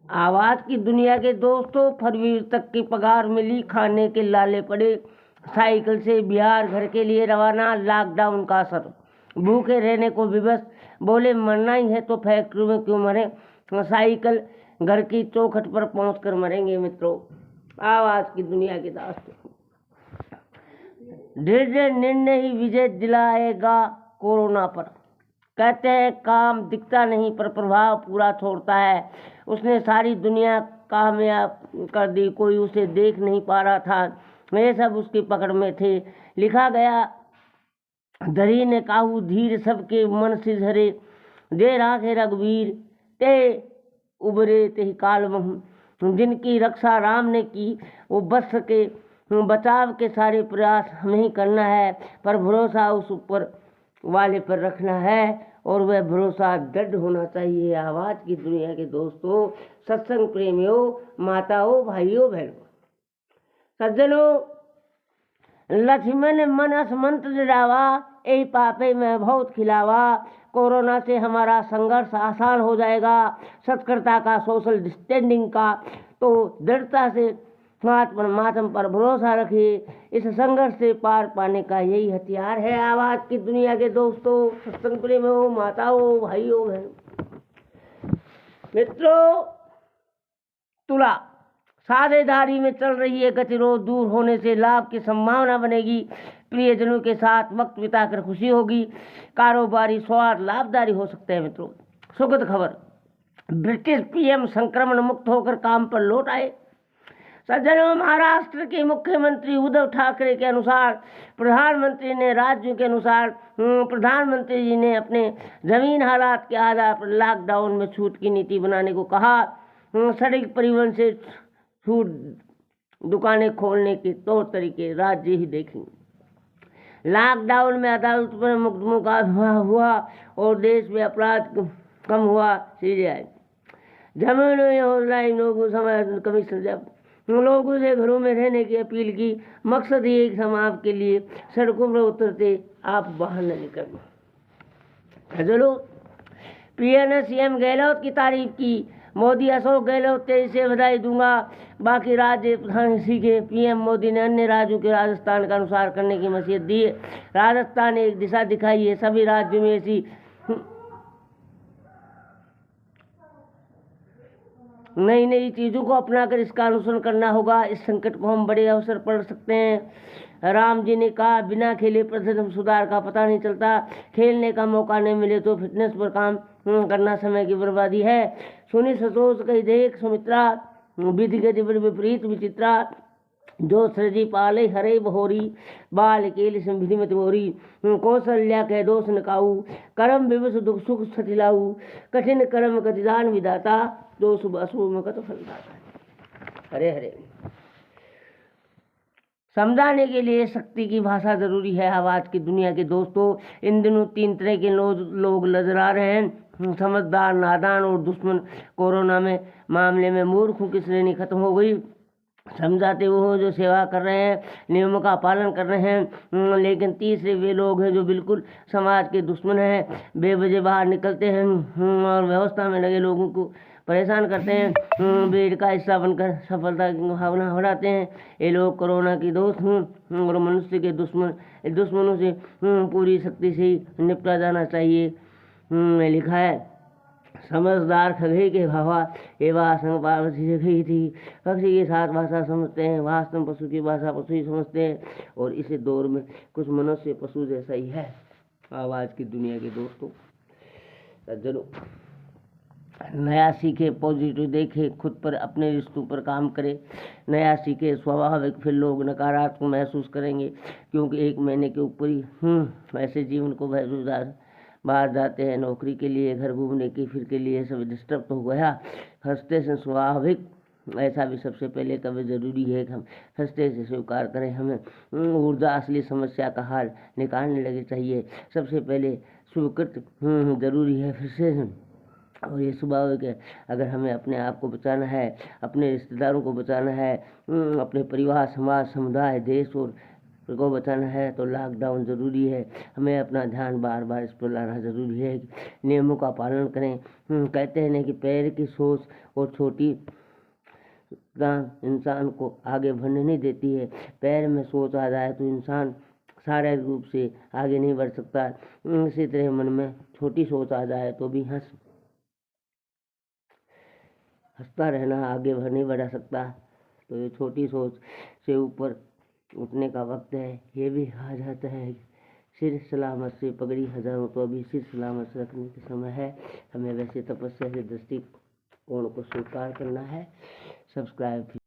आवाज की दुनिया के दोस्तों, फरवरी तक की पगार मिली, खाने के लाले पड़े। साइकिल से बिहार घर के लिए रवाना, लॉकडाउन का असर। भूखे रहने को विवश, बोले मरना ही है तो फैक्ट्री में क्यों मरे। साइकिल घर की चौखट पर पहुंचकर मरेंगे मित्रों। आवाज की दुनिया के दोस्तों, दृढ़ निर्णय ही विजय दिलाएगा कोरोना पर। कहते हैं काम दिखता नहीं पर प्रभाव पूरा छोड़ता है। उसने सारी दुनिया कामयाब कर दी, कोई उसे देख नहीं पा रहा था, वे सब उसकी पकड़ में थे। लिखा गया, धरी ने काहू धीर, सबके मन से झरे। दे राखे रघुवीर, ते उबरे ते काल महु। जिनकी रक्षा राम ने की वो बच सके, बचाव के सारे प्रयास हमें ही करना है, पर भरोसा उस ऊपर वाले पर रखना है और वह भरोसा दृढ़ होना चाहिए। आवाज की दुनिया के दोस्तों, सत्संग प्रेमियों, माताओं, भाइयों, बहनों, सज्जनों, लक्ष्मण मन असमंत डरावा, यही पापे में बहुत खिलावा। कोरोना से हमारा संघर्ष आसान हो जाएगा, सत्कर्ता का, सोशल डिस्टेंसिंग का। तो दृढ़ता से मातम पर भरोसा रखिए। इस संघर्ष से पार पाने का यही हथियार है। आवाज की दुनिया के दोस्तों, सत्संग प्रेमियों, माताओं, भाइयों, बहनों, मित्रों, तुला साझेदारी में चल रही है, गतिरोध दूर होने से लाभ की संभावना बनेगी। प्रियजनों के साथ वक्त बिताकर खुशी होगी। कारोबारी स्वार्थ लाभदारी हो सकते हैं मित्रों। सुखद खबर, ब्रिटिश पीएम संक्रमण मुक्त होकर काम पर लौट आए। सज्जनों, महाराष्ट्र के मुख्यमंत्री उद्धव ठाकरे के अनुसार प्रधानमंत्री ने राज्यों के अनुसार प्रधानमंत्री जी ने अपने जमीन हालात के आधार पर लॉकडाउन में छूट की नीति बनाने को कहा। सड़क परिवहन से छूट, दुकानें खोलने के तौर तरीके राज्य ही देखेंगे। लॉकडाउन में अदालत पर मुकदमा हुआ और देश में अपराध कम हुआ। सीरिया जमीन ऑनलाइन लोगों समाज कमीशन जब लोगों से घरों में रहने की अपील की। मकसद ये समाज के लिए सड़कों पर उतरते आप बाहर न निकलें। चलो, पीएम ने सीएम गहलोत की तारीफ की। मोदी अशोक गहलोत तेजी से बधाई दूंगा। बाकी राज्य प्रधान सीखे। पीएम मोदी ने अन्य राज्यों के राजस्थान का अनुसार करने की नसीहत दी है। राजस्थान ने एक दिशा दिखाई है, सभी राज्यों में ऐसी नई नई चीज़ों को अपनाकर इसका अनुसरण करना होगा। इस संकट को हम बड़े अवसर पढ़ सकते हैं। राम जी ने कहा, बिना खेले प्रदर्शन सुधार का पता नहीं चलता। खेलने का मौका नहीं मिले तो फिटनेस पर काम करना समय की बर्बादी है। सुनी ससोस कही देख सुमित्रा, विधि गति विपरीत विचित्रा। जो सृजी पाले हरे बहोरी, बाल केल संविधि मत मोरी। कौशल्या कह दोष न काऊ, कर्म विवश दुख सुख सतिलाऊ। कठिन कर्म कतिदान विदाता, जो शुभ अशुभ में कत फलदाता। हरे हरे। समझाने के लिए शक्ति की भाषा जरूरी है। आवाज की दुनिया के दोस्तों, इन दिनों 3 तरह के लोग नजर आ रहे हैं, समझदार, नादान और दुश्मन। कोरोना में मामले में मूर्खों की श्रेणी खत्म हो गई। समझाते वो हो जो सेवा कर रहे हैं, नियमों का पालन कर रहे हैं। लेकिन तीसरे वे लोग हैं जो बिल्कुल समाज के दुश्मन हैं, बेवजह बाहर निकलते हैं और व्यवस्था में लगे लोगों को परेशान करते हैं, भीड़ का हिस्सा बनकर सफलता की भावना बढ़ाते हैं। ये लोग कोरोना की दोस्त और मनुष्य के दुश्मनों से पूरी शक्ति से ही निपटा जाना चाहिए। लिखा है, समझदार खगे के भावा एवं संग पार्वती से गई थी। पक्षी के साथ भाषा समझते हैं, वास्तव में पशु की भाषा पशु ही समझते हैं। और इस दौर में कुछ मनुष्य पशु जैसा ही है। आवाज की दुनिया के दोस्तों, सज्जनों, नया सीखे, पॉजिटिव देखे, खुद पर अपने रिश्तों पर काम करे। नया सीखे, स्वाभाविक फिर लोग नकारात्मक महसूस करेंगे, क्योंकि 1 महीने के ऊपर ही ऐसे जीवन को बाहर जाते हैं नौकरी के लिए, घर घूमने की, फिर के लिए सब डिस्टर्ब तो हो गया। हंसते से स्वाभाविक, ऐसा भी सबसे पहले कभी जरूरी है कि हम हंसते से स्वीकार करें। हमें ऊर्जा असली समस्या का हाल निकालने लगे चाहिए। सबसे पहले स्वीकृत जरूरी है फिर से, और ये स्वाभाविक है। अगर हमें अपने आप को बचाना है, अपने रिश्तेदारों को बचाना है, अपने परिवार, समाज, समुदाय, देश और को बचाना है तो लॉकडाउन ज़रूरी है। हमें अपना ध्यान बार बार इस पर लाना ज़रूरी है कि नियमों का पालन करें। कहते हैं ना कि पैर की सोच और छोटी इंसान को आगे बढ़ने नहीं देती है। पैर में सोच आ जाए तो इंसान शारीरिक रूप से आगे नहीं बढ़ सकता। इसी तरह मन में छोटी सोच आ जाए तो भी हंसता रहना आगे नहीं बढ़ा सकता। तो ये छोटी सोच से ऊपर उठने का वक्त है। ये भी कहा जाता है सिर सलामत से पगड़ी हजारों, तो अभी सिर सलामत से रखने के समय है। हमें वैसे तपस्या से दृष्टिकोण को स्वीकार करना है। सब्सक्राइब